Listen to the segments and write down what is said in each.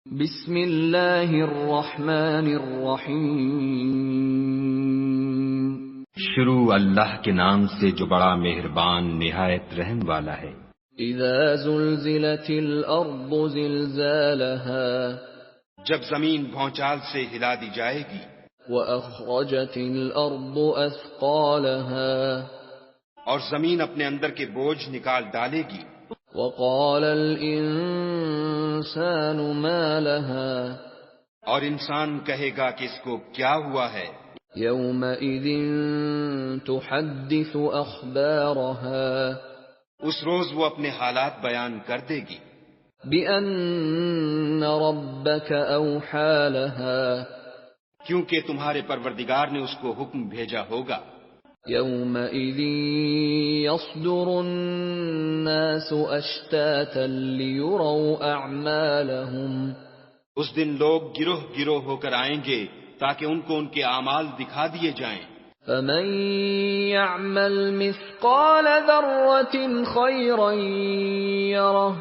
بسم اللہ الرحمن الرحیم۔ شروع اللہ کے نام سے جو بڑا مہربان نہایت رحم والا ہے۔ اذا زلزلت الارض زلزالها، جب زمین بھونچال سے ہلا دی جائے گی، واخرجت الارض اثقالها، اور زمین اپنے اندر کے بوجھ نکال ڈالے گی، وقال الانسان ما لها، اور انسان کہے گا کہ اس کو کیا ہوا ہے۔ یومئذ تحدث اخبارها، اس روز وہ اپنے حالات بیان کر دے گی، بأن ربك اوحى لها، کیونکہ تمہارے پروردگار نے اس کو حکم بھیجا ہوگا۔ يومئذ يصدر الناس اشتاتا ليروا اعمالهم، اس دن لوگ گروہ گروہ ہو کر آئیں گے تاکہ ان کو ان کے اعمال دکھا دیے جائیں۔ فمن يعمل مثقال ذرة خيرا يره،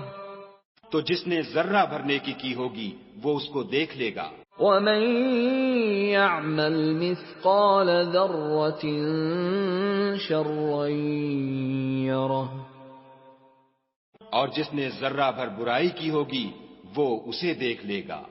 تو جس نے ذرہ بھر نیکی کی ہوگی وہ اس کو دیکھ لے گا، ومن يعمل مثقال ذرة شرا يره، اور جس نے ذرہ بھر برائی کی ہوگی وہ اسے دیکھ لے گا۔